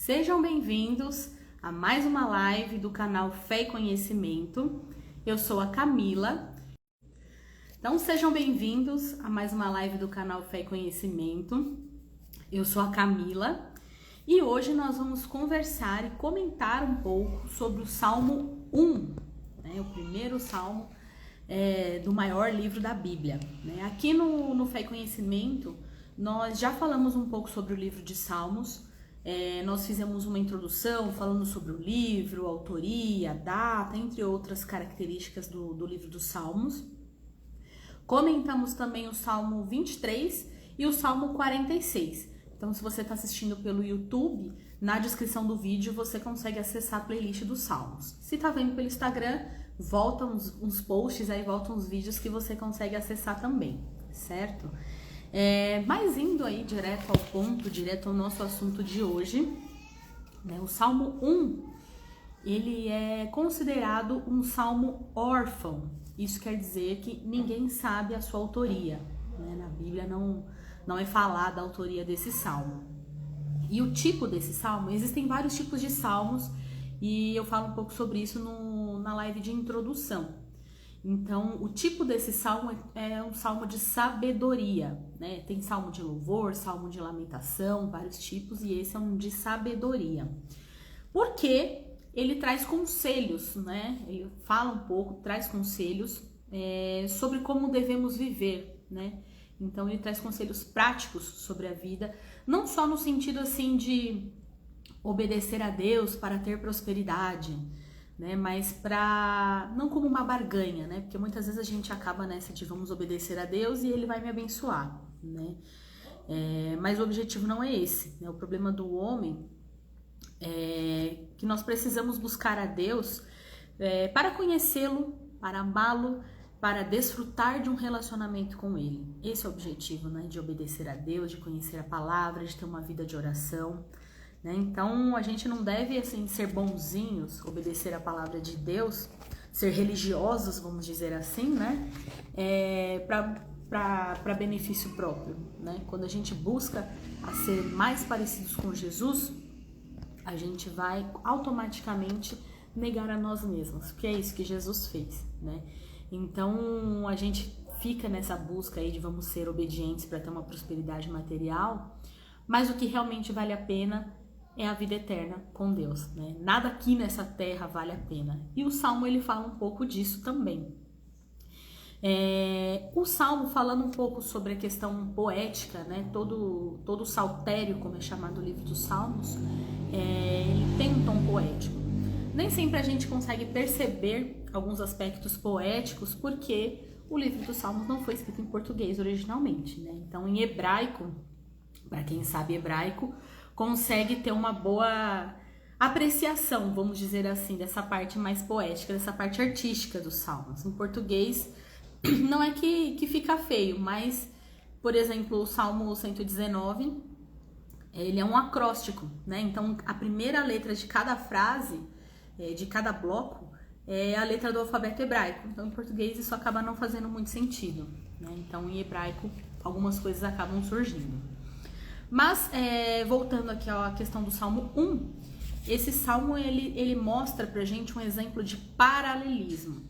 Sejam bem-vindos a mais uma live do canal Fé e Conhecimento. Eu sou a Camila. Então sejam bem-vindos a mais uma live do canal Fé e Conhecimento. Eu sou a Camila e hoje nós vamos conversar e comentar um pouco sobre o Salmo 1, o primeiro salmo do maior livro da Bíblia. Aqui no Fé e Conhecimento nós já falamos um pouco sobre o livro de Salmos. Nós fizemos uma introdução falando sobre o livro, a autoria, a data, entre outras características do livro dos Salmos. Comentamos também o Salmo 23 e o Salmo 46. Então, se você está assistindo pelo YouTube, na descrição do vídeo você consegue acessar a playlist dos Salmos. Se está vendo pelo Instagram, volta uns posts, aí voltam uns vídeos que você consegue acessar também, certo? Mas indo aí direto ao ponto, direto ao nosso assunto de hoje, o Salmo 1, ele é considerado um salmo órfão. Isso quer dizer que ninguém sabe a sua autoria. Na Bíblia não é falada a autoria desse salmo. E o tipo desse salmo, existem vários tipos de salmos e eu falo um pouco sobre isso na live de introdução. Então, o tipo desse salmo é um salmo de sabedoria, Tem salmo de louvor, salmo de lamentação, vários tipos, e esse é um de sabedoria. Porque ele traz conselhos, Ele fala um pouco, traz conselhos sobre como devemos viver, Então, ele traz conselhos práticos sobre a vida, não só no sentido assim de obedecer a Deus para ter prosperidade, mas não como uma barganha, Porque muitas vezes a gente acaba nessa de vamos obedecer a Deus e ele vai me abençoar, Mas o objetivo não é esse, O problema do homem é que nós precisamos buscar a Deus para conhecê-lo, para amá-lo, para desfrutar de um relacionamento com ele. Esse é o objetivo, De obedecer a Deus, de conhecer a palavra, de ter uma vida de oração. Então, a gente não deve, ser bonzinhos, obedecer a palavra de Deus, ser religiosos, vamos dizer assim, para benefício próprio, Quando a gente busca a ser mais parecidos com Jesus, a gente vai automaticamente negar a nós mesmos, porque é isso que Jesus fez, Então, a gente fica nessa busca aí de vamos ser obedientes para ter uma prosperidade material, mas o que realmente vale a pena é a vida eterna com Deus, Nada aqui nessa terra vale a pena. E o Salmo, ele fala um pouco disso também. O Salmo, falando um pouco sobre a questão poética, todo o saltério, como é chamado o livro dos Salmos, ele tem um tom poético. Nem sempre a gente consegue perceber alguns aspectos poéticos, porque o livro dos Salmos não foi escrito em português originalmente, Então, em hebraico, para quem sabe hebraico, consegue ter uma boa apreciação, vamos dizer assim, dessa parte mais poética, dessa parte artística dos salmos. Em português, não é que fica feio, mas, por exemplo, o Salmo 119, ele é um acróstico, Então, a primeira letra de cada frase, de cada bloco, é a letra do alfabeto hebraico. Então, em português, isso acaba não fazendo muito sentido, Então, em hebraico, algumas coisas acabam surgindo. Mas, voltando aqui à questão do Salmo 1, esse Salmo, ele mostra pra gente um exemplo de paralelismo.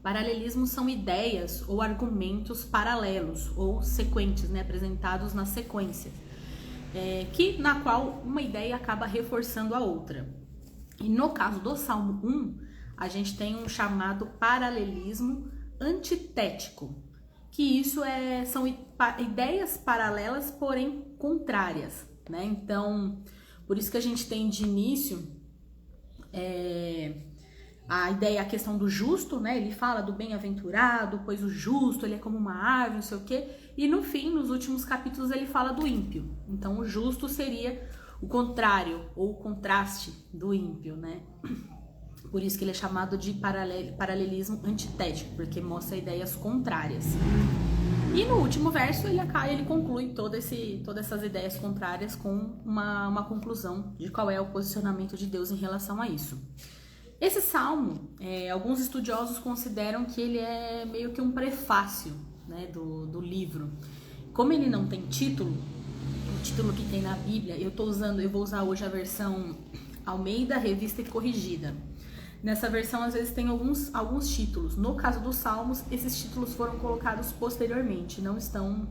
Paralelismo são ideias ou argumentos paralelos ou sequentes, apresentados na sequência, na qual uma ideia acaba reforçando a outra. E no caso do Salmo 1, a gente tem um chamado paralelismo antitético, que isso são ideias paralelas, porém contrárias, Então, por isso que a gente tem de início a questão do justo, Ele fala do bem-aventurado, pois o justo, ele é como uma árvore, não sei o quê, e no fim, nos últimos capítulos, ele fala do ímpio. Então, o justo seria o contrário, ou o contraste do ímpio, Por isso que ele é chamado de paralelismo antitético, porque mostra ideias contrárias. E no último verso ele conclui todas essas ideias contrárias com uma conclusão de qual é o posicionamento de Deus em relação a isso. Esse salmo, alguns estudiosos consideram que ele é meio que um prefácio, do livro. Como ele não tem título, título que tem na Bíblia, eu vou usar hoje a versão Almeida, Revista e Corrigida. Nessa versão, às vezes, tem alguns títulos. No caso dos Salmos, esses títulos foram colocados posteriormente, não estão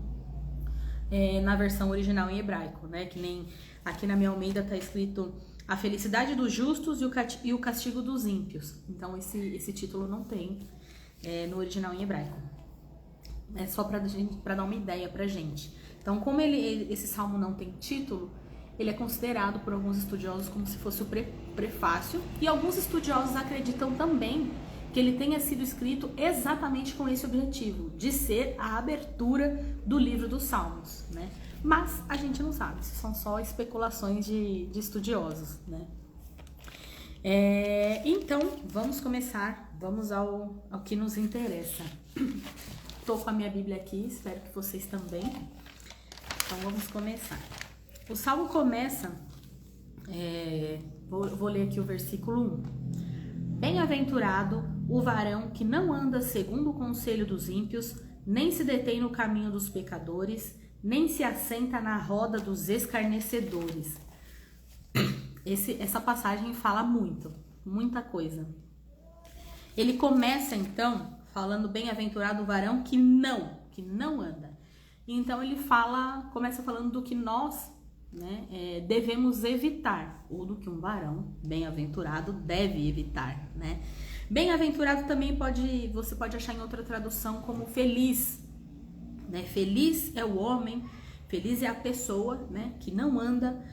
na versão original em hebraico, né? Que nem aqui na minha Almeida está escrito a felicidade dos justos e o castigo dos ímpios. Então, esse título não tem no original em hebraico. É só para dar uma ideia pra gente. Então, como esse salmo não tem título, ele é considerado por alguns estudiosos como se fosse o prefácio, e alguns estudiosos acreditam também que ele tenha sido escrito exatamente com esse objetivo, de ser a abertura do livro dos Salmos, né? Mas a gente não sabe, isso são só especulações de estudiosos, né? Então, vamos começar, vamos ao que nos interessa. Estou com a minha Bíblia aqui, espero que vocês também. Então, vamos começar. O Salmo começa, vou ler aqui o versículo 1. Bem-aventurado o varão que não anda segundo o conselho dos ímpios, nem se detém no caminho dos pecadores, nem se assenta na roda dos escarnecedores. Essa passagem fala muita coisa. Ele começa, então, falando bem-aventurado o varão que não anda. Então ele começa falando do que nós, né, devemos evitar, ou do que um varão bem-aventurado deve evitar, né? Bem-aventurado também você pode achar em outra tradução como feliz, né? Feliz é o homem, feliz é a pessoa, né, que não anda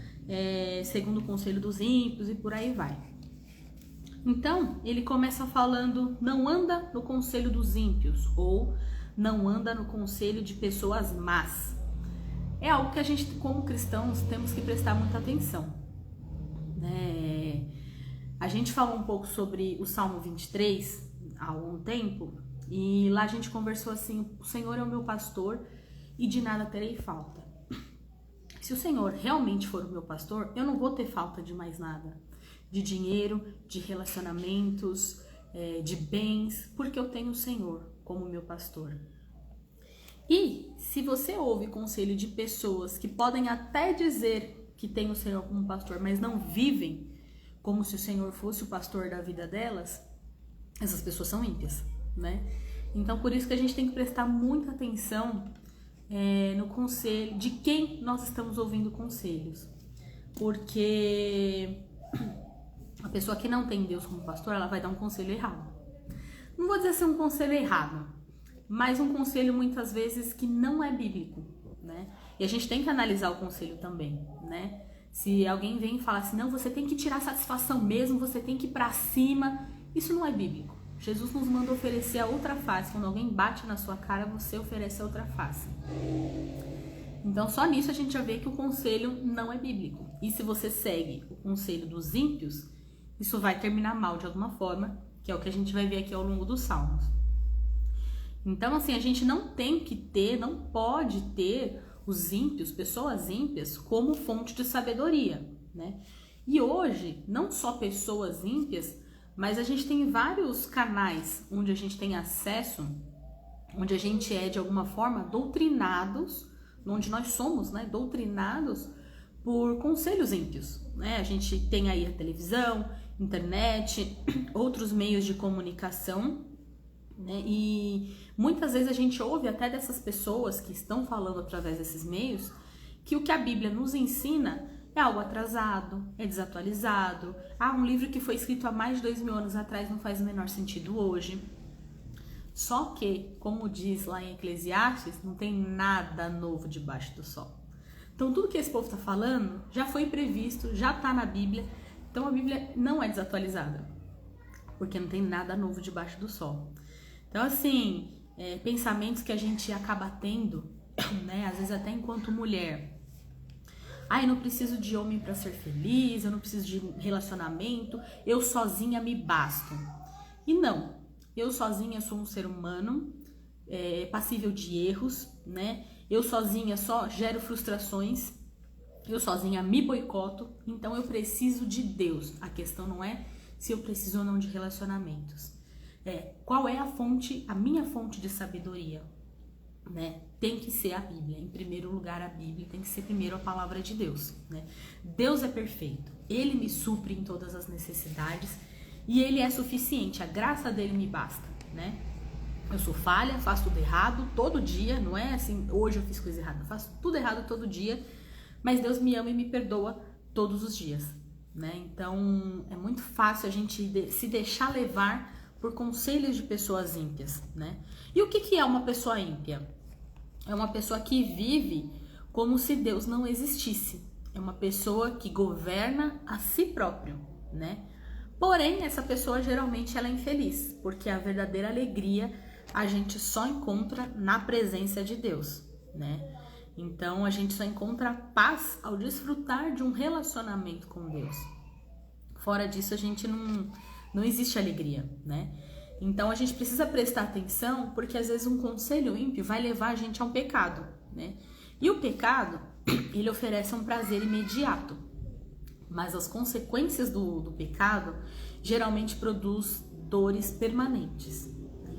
segundo o conselho dos ímpios e por aí vai. Então, ele começa falando, não anda no conselho dos ímpios, ou não anda no conselho de pessoas más. É algo que a gente, como cristãos, temos que prestar muita atenção. A gente falou um pouco sobre o Salmo 23 há algum tempo, e lá a gente conversou assim, o Senhor é o meu pastor e de nada terei falta. Se o Senhor realmente for o meu pastor, eu não vou ter falta de mais nada. De dinheiro, de relacionamentos, de bens, porque eu tenho o Senhor como meu pastor. E se você ouve conselho de pessoas que podem até dizer que tem o Senhor como pastor, mas não vivem como se o Senhor fosse o pastor da vida delas, essas pessoas são ímpias, né? Então, por isso que a gente tem que prestar muita atenção no conselho, de quem nós estamos ouvindo conselhos. Porque a pessoa que não tem Deus como pastor, ela vai dar um conselho errado. Não vou dizer assim um conselho errado, mas um conselho muitas vezes que não é bíblico, né? E a gente tem que analisar o conselho também, né? Se alguém vem e fala assim, não, você tem que tirar satisfação mesmo, você tem que ir pra cima, isso não é bíblico. Jesus nos manda oferecer a outra face. Quando alguém bate na sua cara, você oferece a outra face. Então, só nisso a gente já vê que o conselho não é bíblico. E se você segue o conselho dos ímpios, isso vai terminar mal de alguma forma, que é o que a gente vai ver aqui ao longo dos Salmos. Então, assim, a gente não pode ter os ímpios, pessoas ímpias, como fonte de sabedoria, né? E hoje, não só pessoas ímpias, mas a gente tem vários canais onde a gente tem acesso, onde a gente é, de alguma forma, doutrinados, onde nós somos, né, doutrinados por conselhos ímpios, né? A gente tem aí a televisão, internet, outros meios de comunicação, né? E muitas vezes a gente ouve até dessas pessoas que estão falando através desses meios que o que a Bíblia nos ensina é algo atrasado, é desatualizado. Um livro que foi escrito há mais de 2000 anos atrás não faz o menor sentido hoje. Só que, como diz lá em Eclesiastes, não tem nada novo debaixo do sol. Então tudo que esse povo está falando já foi previsto, já está na Bíblia. Então a Bíblia não é desatualizada, porque não tem nada novo debaixo do sol. Então, assim, pensamentos que a gente acaba tendo, né, às vezes até enquanto mulher. Eu não preciso de homem para ser feliz, eu não preciso de relacionamento, eu sozinha me basto. E não, eu sozinha sou um ser humano, passível de erros, né? Eu sozinha só gero frustrações, eu sozinha me boicoto, então eu preciso de Deus. A questão não é se eu preciso ou não de relacionamentos. Qual é a minha fonte de sabedoria, né? tem que ser a Bíblia. Em primeiro lugar, a Bíblia tem que ser primeiro a palavra de Deus, né? Deus é perfeito, Ele me supre em todas as necessidades e Ele é suficiente, a graça dele me basta, né? Eu sou falha, faço tudo errado todo dia, não é assim, hoje eu fiz coisa errada, eu faço tudo errado todo dia, mas Deus me ama e me perdoa todos os dias, né? Então, é muito fácil a gente se deixar levar por conselhos de pessoas ímpias, né? E o que é uma pessoa ímpia? É uma pessoa que vive como se Deus não existisse. É uma pessoa que governa a si próprio, né? Porém, essa pessoa geralmente ela é infeliz, porque a verdadeira alegria a gente só encontra na presença de Deus, né? Então, a gente só encontra paz ao desfrutar de um relacionamento com Deus. Fora disso, a gente não existe alegria, né? Então, a gente precisa prestar atenção, porque às vezes um conselho ímpio vai levar a gente a um pecado, né? E o pecado, ele oferece um prazer imediato, mas as consequências do pecado geralmente produz dores permanentes.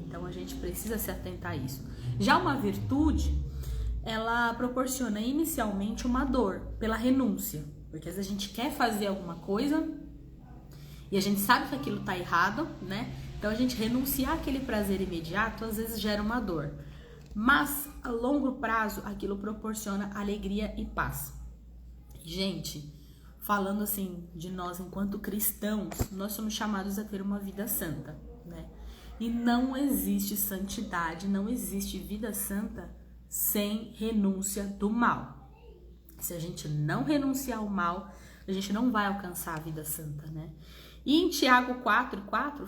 Então, a gente precisa se atentar a isso. Já uma virtude, ela proporciona inicialmente uma dor pela renúncia, porque às vezes a gente quer fazer alguma coisa e a gente sabe que aquilo tá errado, né? Então, a gente renunciar àquele prazer imediato, às vezes gera uma dor. Mas, a longo prazo, aquilo proporciona alegria e paz. Gente, falando assim de nós enquanto cristãos, nós somos chamados a ter uma vida santa, né? E não existe santidade, não existe vida santa sem renúncia do mal. Se a gente não renunciar ao mal, a gente não vai alcançar a vida santa, né? E em Tiago 4:4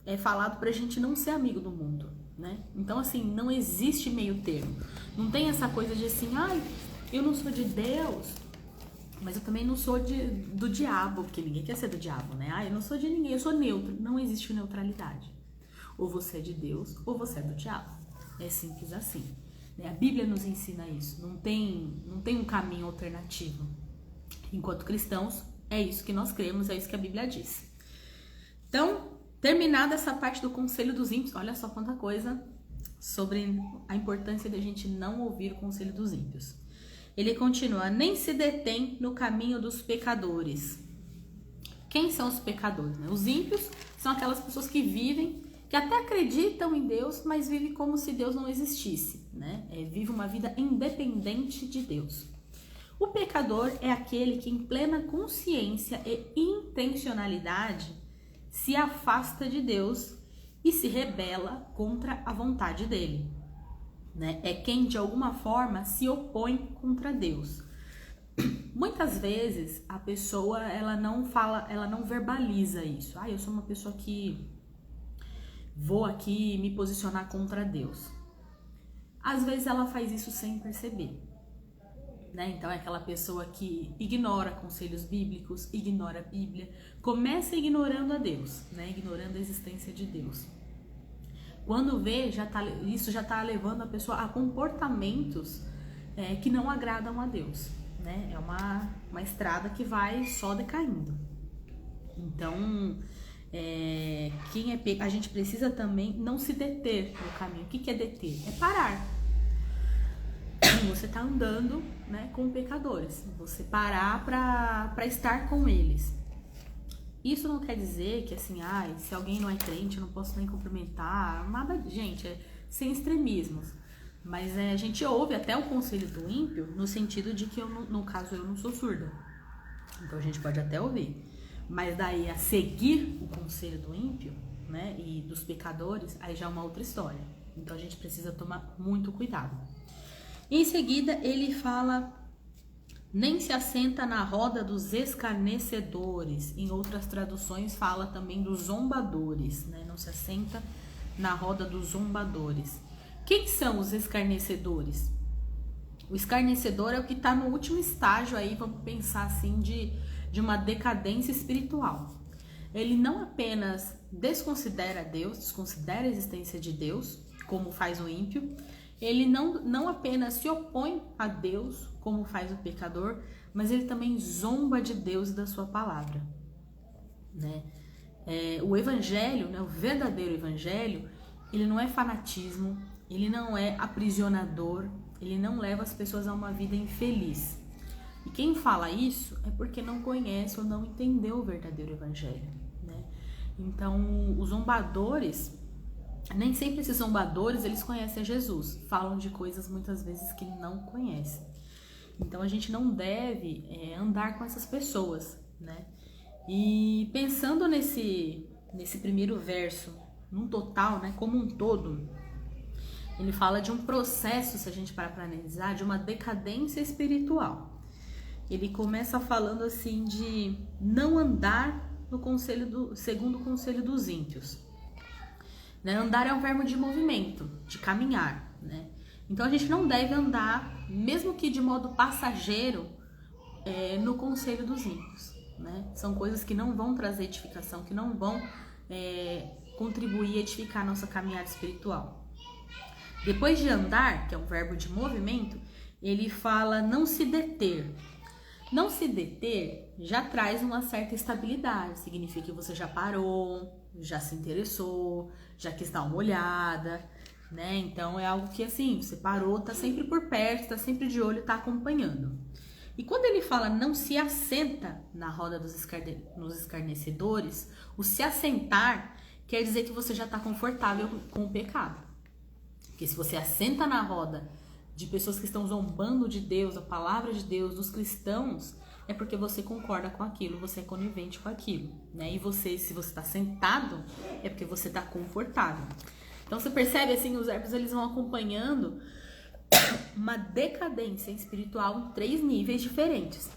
é falado pra gente não ser amigo do mundo, né? Então, assim, não existe meio termo. Não tem essa coisa de assim, ai, eu não sou de Deus, mas eu também não sou do diabo, porque ninguém quer ser do diabo, né? Ah, eu não sou de ninguém, eu sou neutro. Não existe neutralidade. Ou você é de Deus, ou você é do diabo. É simples assim, né? A Bíblia nos ensina isso. Não tem um caminho alternativo. Enquanto cristãos, é isso que nós cremos, é isso que a Bíblia diz. Então, terminada essa parte do conselho dos ímpios, olha só quanta coisa sobre a importância de a gente não ouvir o conselho dos ímpios. Ele continua, nem se detém no caminho dos pecadores. Quem são os pecadores, né? Os ímpios são aquelas pessoas que vivem, que até acreditam em Deus, mas vivem como se Deus não existisse, né? Vive uma vida independente de Deus. O pecador é aquele que, em plena consciência e intencionalidade, se afasta de Deus e se rebela contra a vontade dele, né? É quem, de alguma forma, se opõe contra Deus. Muitas vezes, a pessoa, ela não verbaliza isso. Eu sou uma pessoa que vou aqui me posicionar contra Deus. Às vezes, ela faz isso sem perceber, né? Então é aquela pessoa que ignora conselhos bíblicos, ignora a Bíblia, começa ignorando a Deus, né? Ignorando a existência de Deus. Quando vê, isso já está levando a pessoa a comportamentos que não agradam a Deus, né? É uma estrada que vai só decaindo. Então, a gente precisa também não se deter no caminho. O que é deter? É parar. Você está andando, né, com pecadores. Você parar para estar com eles. Isso não quer dizer que assim, se alguém não é crente, eu não posso nem cumprimentar. Nada, gente, sem extremismos. Mas a gente ouve até o conselho do ímpio no sentido de que, no caso, eu não sou surda. Então a gente pode até ouvir. Mas daí a seguir o conselho do ímpio, né, e dos pecadores, aí já é uma outra história. Então a gente precisa tomar muito cuidado. Em seguida, ele fala, nem se assenta na roda dos escarnecedores. Em outras traduções, fala também dos zombadores, né? Não se assenta na roda dos zombadores. Quem são os escarnecedores? O escarnecedor é o que está no último estágio aí, vamos pensar assim, de uma decadência espiritual. Ele não apenas desconsidera Deus, desconsidera a existência de Deus, como faz o ímpio. Ele não apenas se opõe a Deus, como faz o pecador, mas ele também zomba de Deus e da sua palavra, né? O evangelho, né, o verdadeiro evangelho, ele não é fanatismo, ele não é aprisionador, ele não leva as pessoas a uma vida infeliz. E quem fala isso é porque não conhece ou não entendeu o verdadeiro evangelho, né? Então, os zombadores, nem sempre esses zombadores, eles conhecem Jesus, falam de coisas muitas vezes que não conhecem. Então, a gente não deve andar com essas pessoas, né? E pensando nesse primeiro verso, num total, né, como um todo, ele fala de um processo, se a gente parar para analisar, de uma decadência espiritual. Ele começa falando assim de não andar segundo o conselho dos ímpios. Né? Andar é um verbo de movimento, de caminhar, né? Então a gente não deve andar, mesmo que de modo passageiro, no conselho dos ímpios, né? São coisas que não vão trazer edificação, que não vão contribuir a edificar a nossa caminhada espiritual. Depois de andar, que é um verbo de movimento, ele fala não se deter. Não se deter já traz uma certa estabilidade, significa que você já parou, já se interessou, já quis dar uma olhada, né? Então é algo que assim, você parou, tá sempre por perto, tá sempre de olho, tá acompanhando. E quando ele fala não se assenta na roda dos escarnecedores, o se assentar quer dizer que você já está confortável com o pecado. Porque se você assenta na roda de pessoas que estão zombando de Deus, da palavra de Deus, dos cristãos, é porque você concorda com aquilo, você é conivente com aquilo, né? E você, se você está sentado, é porque você está confortável. Então você percebe assim, os verbos eles vão acompanhando uma decadência espiritual em 3 níveis diferentes.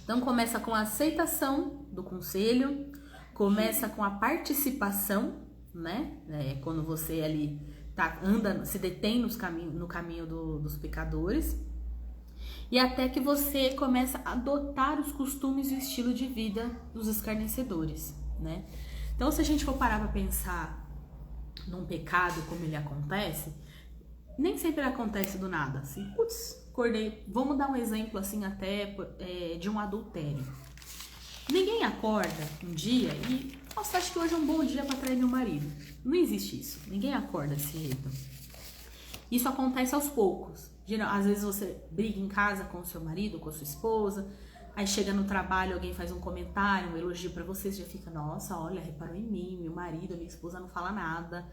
Então começa com a aceitação do conselho, começa com a participação, né? Quando você ali anda, se detém no caminho dos pecadores, e até que você começa a adotar os costumes e o estilo de vida dos escarnecedores, né? Então, se a gente for parar para pensar num pecado como ele acontece, nem sempre ele acontece do nada, assim, putz, acordei. Vamos dar um exemplo assim até de um adultério. Ninguém acorda um dia e, nossa, acho que hoje é um bom dia para trair meu marido. Não existe isso. Ninguém acorda desse jeito. Isso acontece aos poucos. Às vezes você briga em casa com o seu marido, com a sua esposa, aí chega no trabalho, alguém faz um comentário, um elogio para você, você já fica, nossa, olha, reparou em mim, meu marido, minha esposa não fala nada.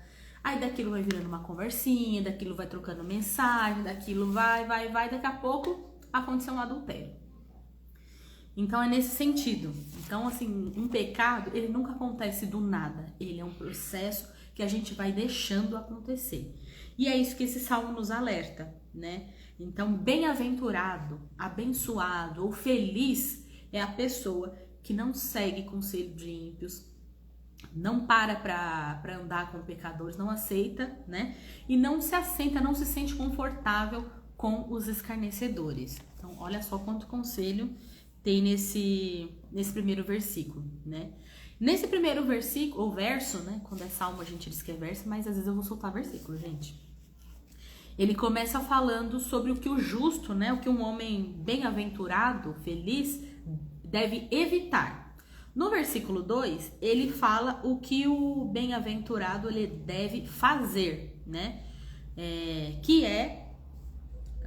Aí daquilo vai virando uma conversinha, daquilo vai trocando mensagem, daquilo vai, daqui a pouco aconteceu um adultério. Então é nesse sentido. Então, assim, um pecado, ele nunca acontece do nada. Ele é um processo que a gente vai deixando acontecer. E é isso que esse salmo nos alerta, né? Então, bem-aventurado, abençoado ou feliz é a pessoa que não segue conselho de ímpios, não para andar com pecadores, não aceita, né? E não se assenta, não se sente confortável com os escarnecedores. Então, olha só quanto conselho tem nesse primeiro versículo, né? Nesse primeiro versículo, ou verso, né? Quando é salmo a gente diz que é verso, mas às vezes eu vou soltar versículo, gente. Ele começa falando sobre o que o justo, né? O que um homem bem-aventurado, feliz, deve evitar. No versículo 2, ele fala o que o bem-aventurado ele deve fazer, né? Que é,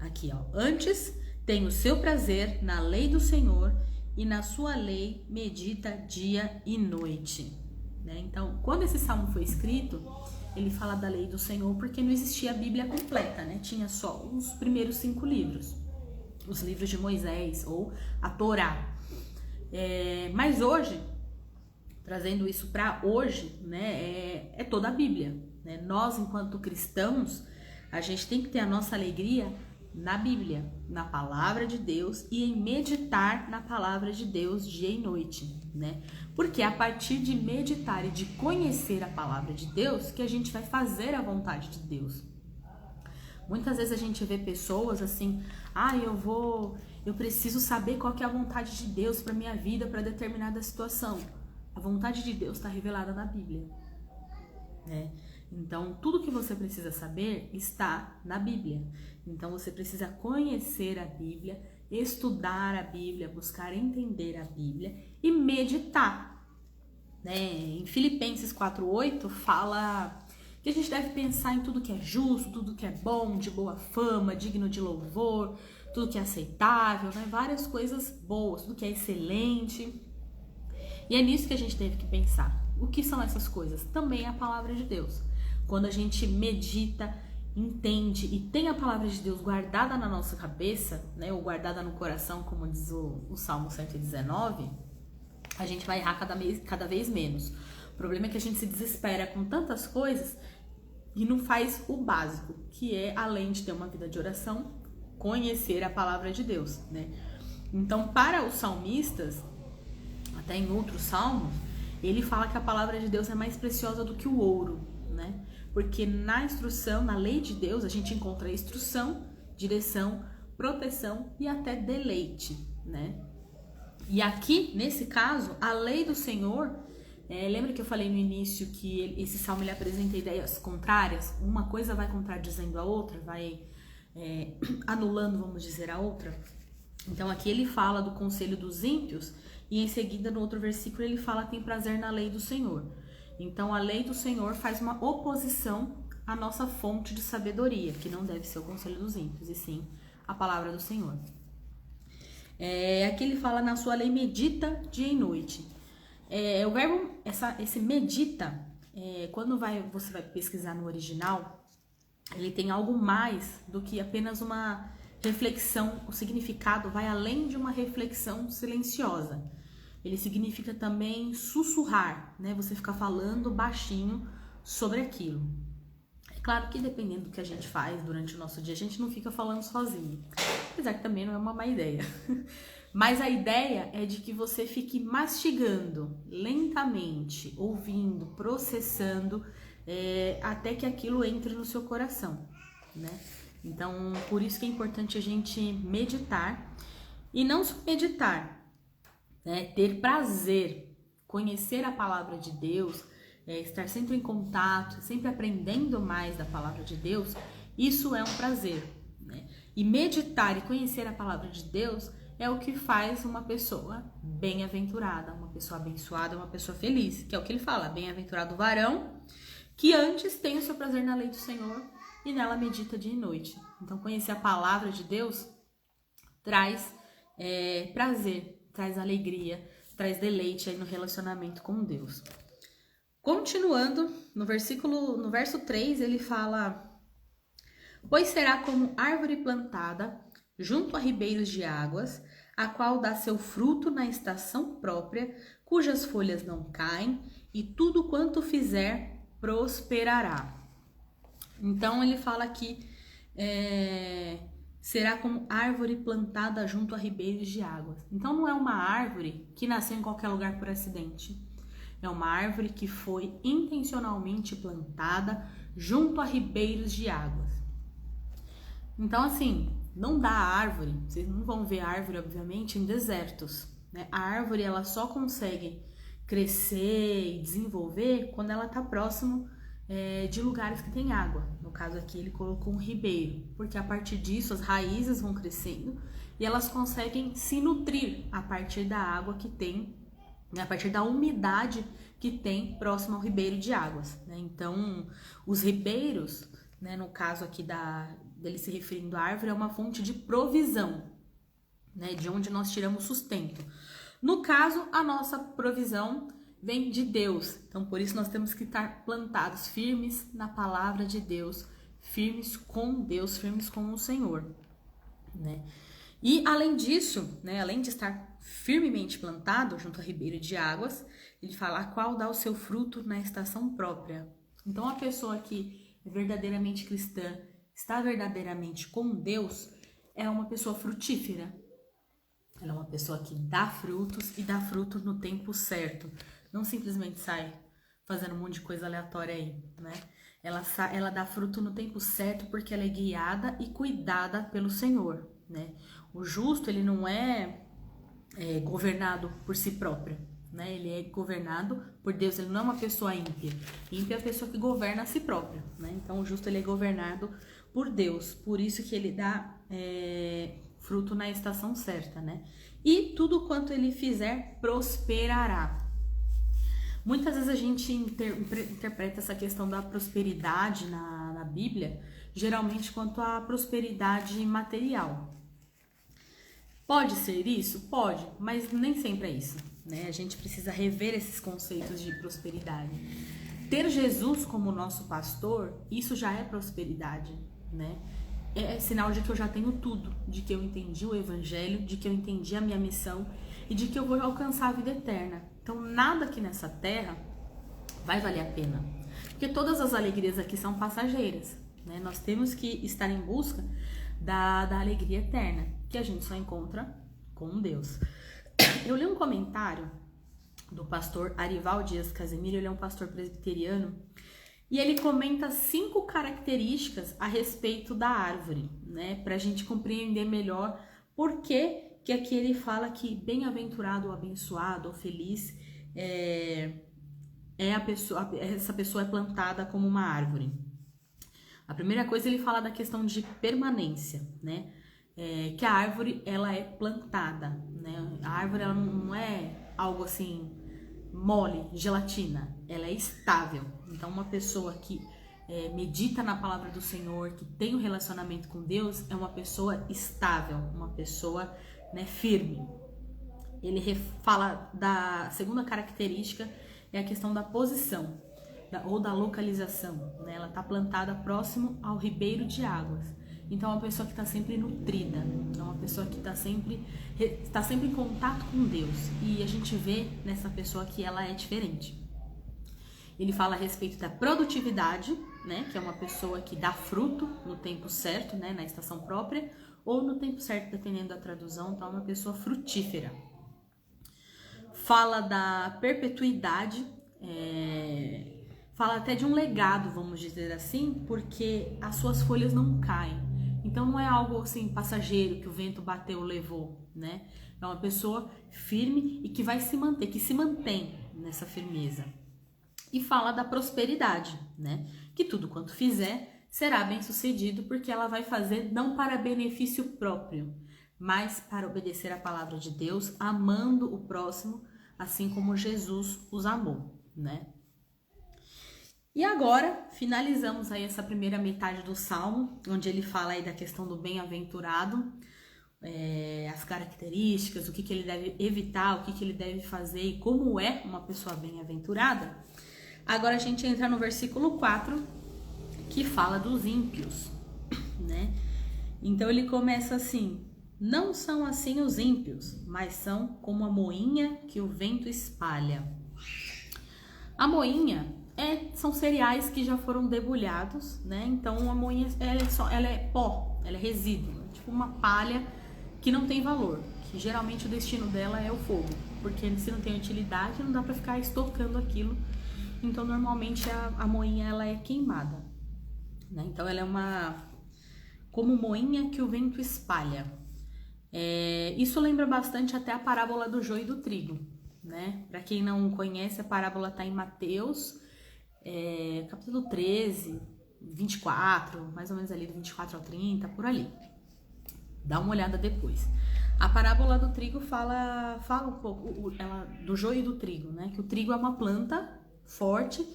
aqui ó, antes tem o seu prazer na lei do Senhor e na sua lei medita dia e noite, né? Então, quando esse salmo foi escrito, ele fala da lei do Senhor porque não existia a Bíblia completa, né? Tinha só os primeiros 5 livros, os livros de Moisés ou a Torá. Mas hoje, trazendo isso para hoje, né? É toda a Bíblia, né? Nós, enquanto cristãos, a gente tem que ter a nossa alegria na Bíblia, na palavra de Deus e em meditar na palavra de Deus dia e noite, né? Porque é a partir de meditar e de conhecer a palavra de Deus que a gente vai fazer a vontade de Deus. Muitas vezes a gente vê pessoas assim, eu preciso saber qual que é a vontade de Deus para minha vida, para determinada situação. A vontade de Deus está revelada na Bíblia, né? Então, tudo que você precisa saber está na Bíblia. Então, você precisa conhecer a Bíblia, estudar a Bíblia, buscar entender a Bíblia e meditar, né? Em Filipenses 4:8 fala que a gente deve pensar em tudo que é justo, tudo que é bom, de boa fama, digno de louvor, tudo que é aceitável, né? Várias coisas boas, tudo que é excelente. E é nisso que a gente teve que pensar. O que são essas coisas? Também a palavra de Deus. Quando a gente medita, entende e tem a palavra de Deus guardada na nossa cabeça, né, ou guardada no coração, como diz o Salmo 119, a gente vai errar cada vez menos. O problema é que a gente se desespera com tantas coisas e não faz o básico, que é, além de ter uma vida de oração, conhecer a palavra de Deus, né? Então, para os salmistas, até em outros salmos, ele fala que a palavra de Deus é mais preciosa do que o ouro, né? Porque na instrução, na lei de Deus, a gente encontra instrução, direção, proteção e até deleite, né? E aqui, nesse caso, a lei do Senhor, lembra que eu falei no início que esse salmo ele apresenta ideias contrárias? Uma coisa vai contradizendo a outra, vai anulando, vamos dizer, a outra. Então aqui ele fala do conselho dos ímpios e em seguida no outro versículo ele fala tem prazer na lei do Senhor. Então a lei do Senhor faz uma oposição à nossa fonte de sabedoria, que não deve ser o conselho dos ímpios, e sim a palavra do Senhor. Aqui ele fala na sua lei medita dia e noite. O verbo, esse medita, quando você vai pesquisar no original, ele tem algo mais do que apenas uma reflexão. O significado vai além de uma reflexão silenciosa. Ele significa também sussurrar, né? Você ficar falando baixinho sobre aquilo. É claro que dependendo do que a gente faz durante o nosso dia, a gente não fica falando sozinho. Apesar que também não é uma má ideia. Mas a ideia é de que você fique mastigando lentamente, ouvindo, processando, até que aquilo entre no seu coração, né? Então, por isso que é importante a gente meditar. E não só meditar, né? Ter prazer, conhecer a palavra de Deus, estar sempre em contato, sempre aprendendo mais da palavra de Deus, isso é um prazer, né? E meditar e conhecer a palavra de Deus é o que faz uma pessoa bem-aventurada, uma pessoa abençoada, uma pessoa feliz, que é o que ele fala, bem-aventurado o varão, que antes tem o seu prazer na lei do Senhor e nela medita dia e noite. Então, conhecer a palavra de Deus traz prazer, traz alegria, traz deleite aí no relacionamento com Deus. Continuando, no verso 3, ele fala: pois será como árvore plantada junto a ribeiros de águas, a qual dá seu fruto na estação própria, cujas folhas não caem, e tudo quanto fizer prosperará. Então ele fala que será como árvore plantada junto a ribeiros de águas. Então não é uma árvore que nasceu em qualquer lugar por acidente. É uma árvore que foi intencionalmente plantada junto a ribeiros de águas. Então, assim, não dá árvore, vocês não vão ver árvore, obviamente, em desertos, né? A árvore, ela só consegue crescer e desenvolver quando ela está próximo de lugares que tem água. No caso aqui, ele colocou um ribeiro, porque a partir disso as raízes vão crescendo e elas conseguem se nutrir a partir da água que tem, né? A partir da umidade que tem próximo ao ribeiro de águas, né? Então, os ribeiros, né, no caso aqui dele se referindo à árvore, é uma fonte de provisão, né, de onde nós tiramos sustento. No caso, a nossa provisão vem de Deus. Então, por isso nós temos que estar plantados, firmes na palavra de Deus, firmes com Deus, firmes com o Senhor, né? E além disso, né, além de estar firmemente plantado junto a ribeiro de águas, ele fala a qual dá o seu fruto na estação própria. Então, a pessoa que é verdadeiramente cristã, está verdadeiramente com Deus, é uma pessoa frutífera. Ela é uma pessoa que dá frutos e dá fruto no tempo certo. Não simplesmente sai fazendo um monte de coisa aleatória aí, né? Ela dá fruto no tempo certo porque ela é guiada e cuidada pelo Senhor, né? O justo, ele não é governado por si próprio, né? Ele é governado por Deus, ele não é uma pessoa ímpia. Ímpia é a pessoa que governa a si próprio, né? Então o justo, ele é governado por Deus, por isso que ele dá fruto na estação certa, né? E tudo quanto ele fizer prosperará. Muitas vezes a gente interpreta essa questão da prosperidade na Bíblia, geralmente quanto à prosperidade material. Pode ser isso? Pode, mas nem sempre é isso, né? A gente precisa rever esses conceitos de prosperidade. Ter Jesus como nosso pastor, isso já é prosperidade, né? É sinal de que eu já tenho tudo, de que eu entendi o evangelho, de que eu entendi a minha missão e de que eu vou alcançar a vida eterna. Então, nada aqui nessa terra vai valer a pena, porque todas as alegrias aqui são passageiras, né? Nós temos que estar em busca da alegria eterna, que a gente só encontra com Deus. Eu li um comentário do pastor Arival Dias Casemiro, ele é um pastor presbiteriano, e ele comenta 5 características a respeito da árvore, né? Para a gente compreender melhor por que aqui ele fala que bem-aventurado, ou abençoado, ou feliz essa pessoa é plantada como uma árvore. A primeira coisa, ele fala da questão de permanência, né? Que a árvore, ela é plantada, né? A árvore, ela não é algo assim mole, gelatina, ela é estável. Então, uma pessoa que medita na palavra do Senhor, que tem um relacionamento com Deus, é uma pessoa estável, uma pessoa, né, firme. Ele fala da segunda característica, é a questão da posição, ou da localização, né? Ela está plantada próximo ao ribeiro de águas. Então, é uma pessoa que está sempre nutrida, é uma pessoa que está sempre em contato com Deus. E a gente vê nessa pessoa que ela é diferente. Ele fala a respeito da produtividade, né? Que é uma pessoa que dá fruto no tempo certo, né? Na estação própria, ou no tempo certo, dependendo da tradução. Então, é uma pessoa frutífera. Fala da perpetuidade, fala até de um legado, vamos dizer assim, porque as suas folhas não caem. Então não é algo assim passageiro, que o vento bateu, levou, né? É uma pessoa firme e que vai se manter, que se mantém nessa firmeza. E fala da prosperidade, né? Que tudo quanto fizer será bem sucedido, porque ela vai fazer não para benefício próprio, mas para obedecer a palavra de Deus, amando o próximo, assim como Jesus os amou, né? E agora, finalizamos aí essa primeira metade do Salmo, onde ele fala aí da questão do bem-aventurado, as características, o que ele deve evitar, o que ele deve fazer e como é uma pessoa bem-aventurada. Agora a gente entra no versículo 4, que fala dos ímpios, né? Então ele começa assim: não são assim os ímpios, mas são como a moinha que o vento espalha. A moinha são cereais que já foram debulhados, né? Então a moinha ela é pó, ela é resíduo, tipo uma palha que não tem valor, que geralmente o destino dela é o fogo, porque se não tem utilidade não dá para ficar estocando aquilo. Então normalmente a moinha ela é queimada, né? Então ela é como moinha que o vento espalha. Isso lembra bastante até a parábola do joio e do trigo, né? Para quem não conhece, a parábola está em Mateus, capítulo 13, 24, mais ou menos ali do 24 ao 30, por ali. Dá uma olhada depois. A parábola do trigo fala um pouco do joio e do trigo, né? Que o trigo é uma planta forte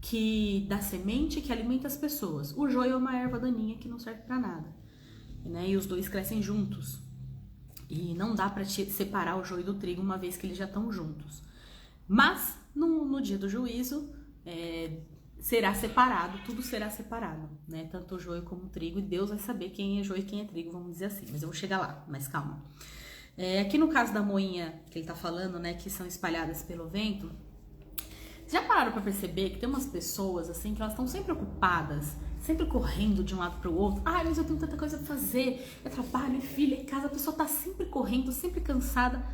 que dá semente, que alimenta as pessoas. O joio é uma erva daninha que não serve para nada, né? E os dois crescem juntos. E não dá para separar o joio do trigo, uma vez que eles já estão juntos. Mas no dia do juízo será separado, tudo será separado, né? Tanto o joio como o trigo, e Deus vai saber quem é joio e quem é trigo, vamos dizer assim. Mas eu vou chegar lá, mas calma. Aqui no caso da moinha que ele tá falando, né, que são espalhadas pelo vento, já pararam para perceber que tem umas pessoas assim que elas estão sempre ocupadas, sempre correndo de um lado para o outro? Ai, mas eu tenho tanta coisa para fazer, é trabalho, é filho, é casa. A pessoa tá sempre correndo, sempre cansada,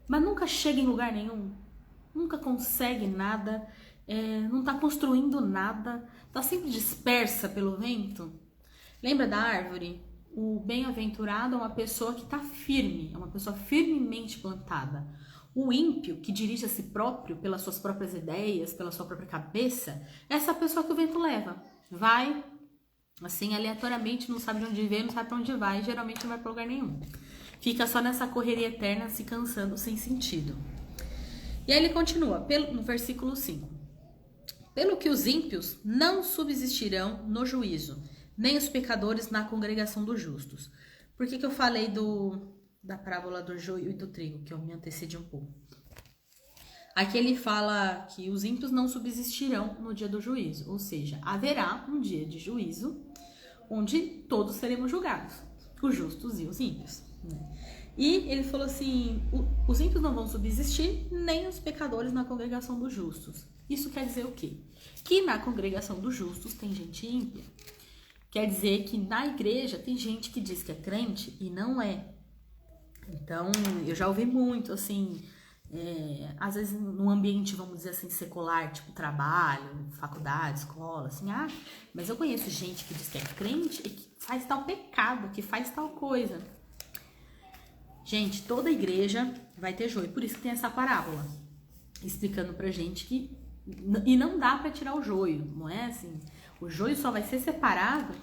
mas nunca chega em lugar nenhum, nunca consegue nada, não tá construindo nada, tá sempre dispersa pelo vento. Lembra da árvore? O bem-aventurado é uma pessoa que tá firme, é uma pessoa firmemente plantada. O ímpio, que dirige a si próprio pelas suas próprias ideias, pela sua própria cabeça, é essa pessoa que o vento leva. Vai, assim, aleatoriamente, não sabe de onde veio, não sabe para onde vai, e geralmente não vai para lugar nenhum. Fica só nessa correria eterna, se cansando sem sentido. E aí ele continua, no versículo 5. Pelo que os ímpios não subsistirão no juízo, nem os pecadores na congregação dos justos. Por que eu falei da parábola do joio e do trigo, que eu me antecedi um pouco? Aqui ele fala que os ímpios não subsistirão no dia do juízo, ou seja, haverá um dia de juízo onde todos seremos julgados, os justos e os ímpios. E ele falou assim, os ímpios não vão subsistir, nem os pecadores na congregação dos justos. Isso quer dizer o quê? Que na congregação dos justos tem gente ímpia. Quer dizer que na igreja tem gente que diz que é crente e não é. Então, eu já ouvi muito, assim, às vezes num ambiente, vamos dizer assim, secular, tipo trabalho, faculdade, escola, assim, mas eu conheço gente que diz que é crente e que faz tal pecado, que faz tal coisa. Gente, toda igreja vai ter joio, por isso que tem essa parábola, explicando pra gente que, e não dá pra tirar o joio, não é assim, o joio só vai ser separado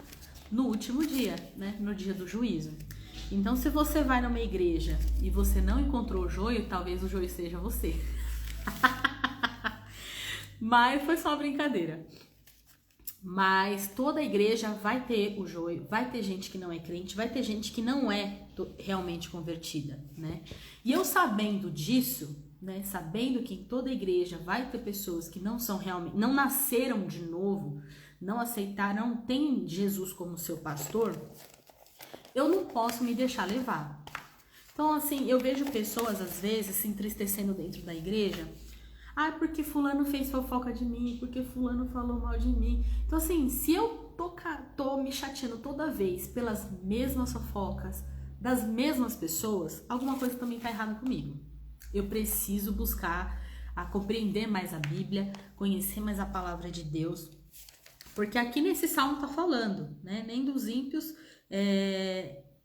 no último dia, né, no dia do juízo. Então, se você vai numa igreja e você não encontrou o joio, talvez o joio seja você. Mas foi só uma brincadeira. Mas toda igreja vai ter o joio, vai ter gente que não é crente, vai ter gente que não é realmente convertida, né? E eu sabendo disso, né, sabendo que em toda igreja vai ter pessoas que não são realmente, não nasceram de novo, não aceitaram, não tem Jesus como seu pastor, eu não posso me deixar levar. Então, assim, eu vejo pessoas, às vezes, se entristecendo dentro da igreja. Porque fulano fez fofoca de mim, porque fulano falou mal de mim. Então, assim, se eu tô me chateando toda vez pelas mesmas fofocas das mesmas pessoas, alguma coisa também tá errada comigo. Eu preciso buscar a compreender mais a Bíblia, conhecer mais a palavra de Deus. Porque aqui nesse salmo tá falando, né? Nem dos ímpios,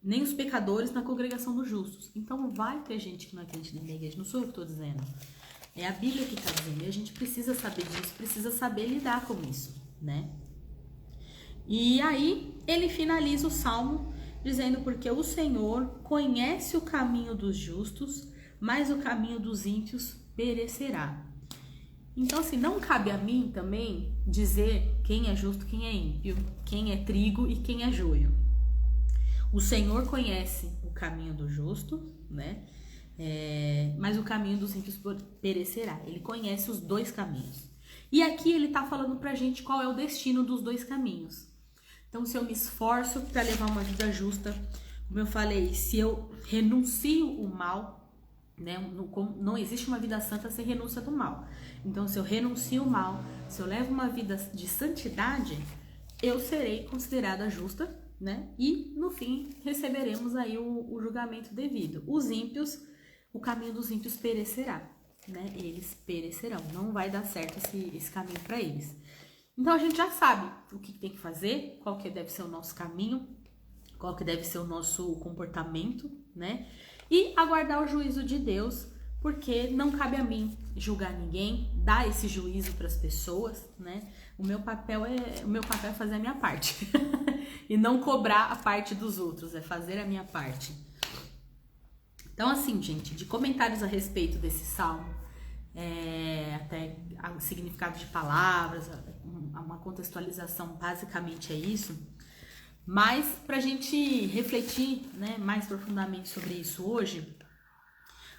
nem os pecadores na congregação dos justos. Então vai ter gente que não é crente dentro da igreja, não sou eu que estou dizendo. É a Bíblia que está dizendo, e a gente precisa saber disso, precisa saber lidar com isso, né? E aí ele finaliza o salmo dizendo, porque o Senhor conhece o caminho dos justos, mas o caminho dos ímpios perecerá. Então, assim, não cabe a mim também dizer quem é justo, quem é ímpio, quem é trigo e quem é joio. O Senhor conhece o caminho do justo, né? Mas o caminho dos ímpios perecerá. Ele conhece os dois caminhos. E aqui ele tá falando pra gente qual é o destino dos dois caminhos. Então, se eu me esforço para levar uma vida justa, como eu falei, se eu renuncio o mal, né? Não existe uma vida santa sem renúncia do mal. Então, se eu renuncio o mal, se eu levo uma vida de santidade, eu serei considerada justa, né? E no fim receberemos aí o julgamento devido. Os ímpios, o caminho dos ímpios perecerá, né? Eles perecerão, não vai dar certo esse caminho para eles. Então a gente já sabe o que tem que fazer, qual que deve ser o nosso caminho, qual que deve ser o nosso comportamento, né? E aguardar o juízo de Deus, porque não cabe a mim julgar ninguém, dar esse juízo para as pessoas, né? O meu papel é fazer a minha parte e não cobrar a parte dos outros, é fazer a minha parte. Então, assim, gente, de comentários a respeito desse salmo, até o significado de palavras, uma contextualização, basicamente é isso. Mas para a gente refletir, né, mais profundamente sobre isso hoje,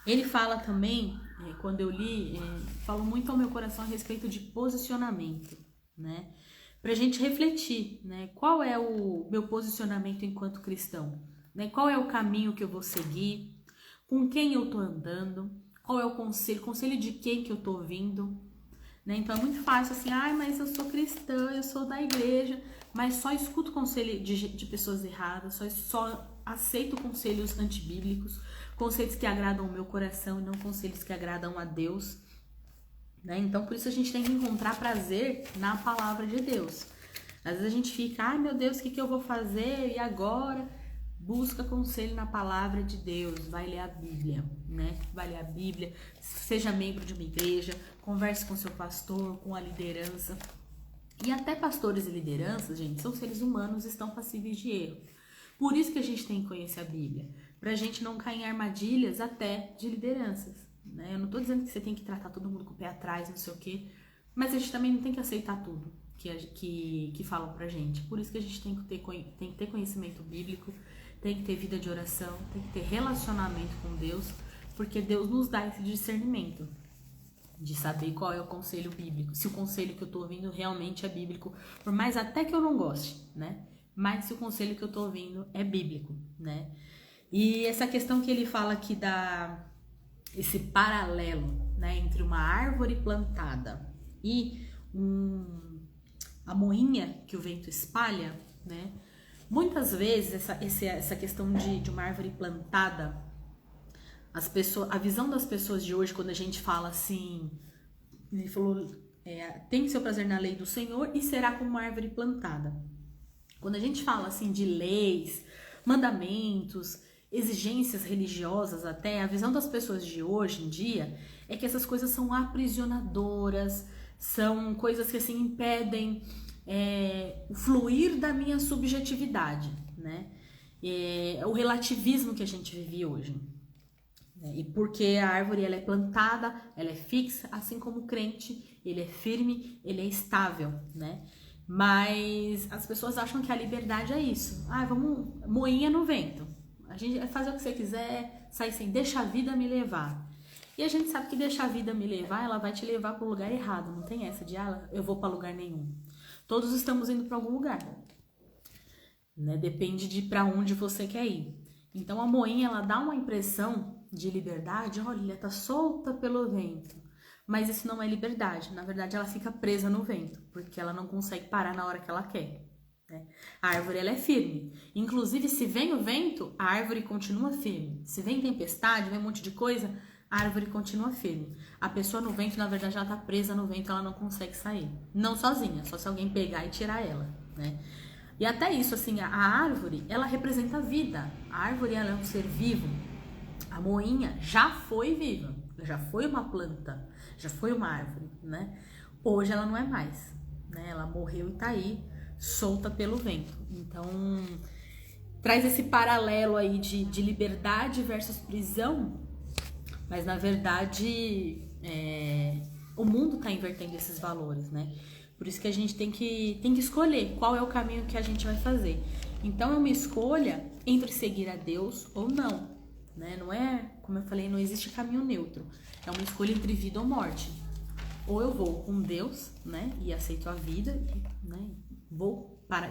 ele fala também, quando eu li, falou muito ao meu coração a respeito de posicionamento, né? Pra gente refletir, né? Qual é o meu posicionamento enquanto cristão, né? Qual é o caminho que eu vou seguir? Com quem eu tô andando? Qual é o conselho de quem que eu tô ouvindo? Né? Então é muito fácil assim, mas eu sou cristã, eu sou da igreja, mas só escuto conselho de pessoas erradas, só aceito conselhos antibíblicos, conselhos que agradam o meu coração e não conselhos que agradam a Deus, né? Então por isso a gente tem que encontrar prazer na palavra de Deus. Às vezes a gente fica, meu Deus, o que eu vou fazer? E agora? Busca conselho na palavra de Deus, vai ler a Bíblia, né? Vai ler a Bíblia, seja membro de uma igreja, converse com seu pastor, com a liderança. E até pastores e lideranças, gente, são seres humanos e estão passíveis de erro. Por isso que a gente tem que conhecer a Bíblia, pra gente não cair em armadilhas até de lideranças, né? Eu não tô dizendo que você tem que tratar todo mundo com o pé atrás, não sei o quê, mas a gente também não tem que aceitar tudo que falam pra gente. Por isso que a gente tem que ter conhecimento bíblico, tem que ter vida de oração, tem que ter relacionamento com Deus, porque Deus nos dá esse discernimento de saber qual é o conselho bíblico, se o conselho que eu tô ouvindo realmente é bíblico, por mais até que eu não goste, né? Mas se o conselho que eu tô ouvindo é bíblico, né? E essa questão que ele fala aqui esse paralelo, né, entre uma árvore plantada e a moinha que o vento espalha, né? Muitas vezes essa questão de uma árvore plantada, a visão das pessoas de hoje, quando a gente fala assim, ele falou, tem seu prazer na lei do Senhor e será como uma árvore plantada. Quando a gente fala assim de leis, mandamentos, exigências religiosas até, a visão das pessoas de hoje em dia é que essas coisas são aprisionadoras, são coisas que assim impedem o fluir da minha subjetividade, né? O relativismo que a gente vive hoje. E porque a árvore ela é plantada, ela é fixa, assim como o crente, ele é firme, ele é estável, né? Mas as pessoas acham que a liberdade é isso. Vamos moinha no vento. A gente vai fazer o que você quiser, sair sem, deixa a vida me levar. E a gente sabe que deixar a vida me levar, ela vai te levar para o lugar errado. Não tem essa de, eu vou para lugar nenhum. Todos estamos indo para algum lugar, né? Depende de para onde você quer ir. Então a moinha, ela dá uma impressão de liberdade, olha, tá solta pelo vento. Mas isso não é liberdade. Na verdade, ela fica presa no vento, porque ela não consegue parar na hora que ela quer, né? A árvore, ela é firme. Inclusive, se vem o vento, a árvore continua firme. Se vem tempestade, vem um monte de coisa, a árvore continua firme. A pessoa no vento, na verdade, ela tá presa no vento, ela não consegue sair. Não sozinha, só se alguém pegar e tirar ela, né? E até isso, assim, a árvore, ela representa a vida. A árvore, ela é um ser vivo. A moinha já foi viva, já foi uma planta, já foi uma árvore, né? Hoje ela não é mais, né? Ela morreu e tá aí, solta pelo vento. Então, traz esse paralelo aí de liberdade versus prisão, mas na verdade o mundo tá invertendo esses valores, né? Por isso que a gente tem que escolher qual é o caminho que a gente vai fazer. Então é uma escolha entre seguir a Deus ou não, né? Não é, como eu falei, não existe caminho neutro. É uma escolha entre vida ou morte. Ou eu vou com Deus, né, e aceito a vida, né,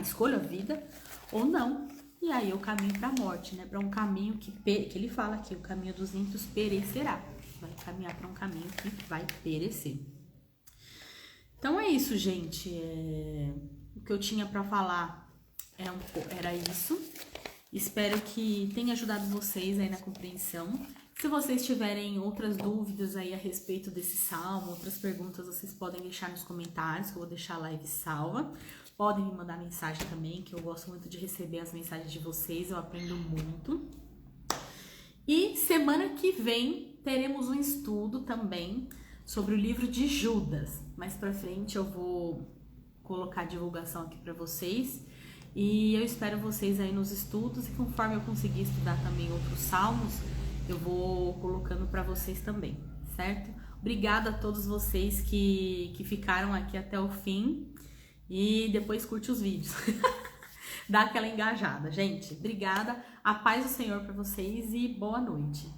escolho a vida, ou não. E aí eu caminho para a morte, né, para um caminho que ele fala aqui, o caminho dos ímpios perecerá. Vai caminhar para um caminho que vai perecer. Então é isso, gente. O que eu tinha para falar era isso. Espero que tenha ajudado vocês aí na compreensão. Se vocês tiverem outras dúvidas aí a respeito desse salmo, outras perguntas, vocês podem deixar nos comentários, que eu vou deixar a live salva. Podem me mandar mensagem também, que eu gosto muito de receber as mensagens de vocês, eu aprendo muito. E semana que vem teremos um estudo também sobre o livro de Judas. Mais pra frente eu vou colocar a divulgação aqui pra vocês. E eu espero vocês aí nos estudos, e conforme eu conseguir estudar também outros salmos, eu vou colocando para vocês também, certo? Obrigada a todos vocês que ficaram aqui até o fim e depois curte os vídeos. Dá aquela engajada, gente. Obrigada, a paz do Senhor para vocês e boa noite.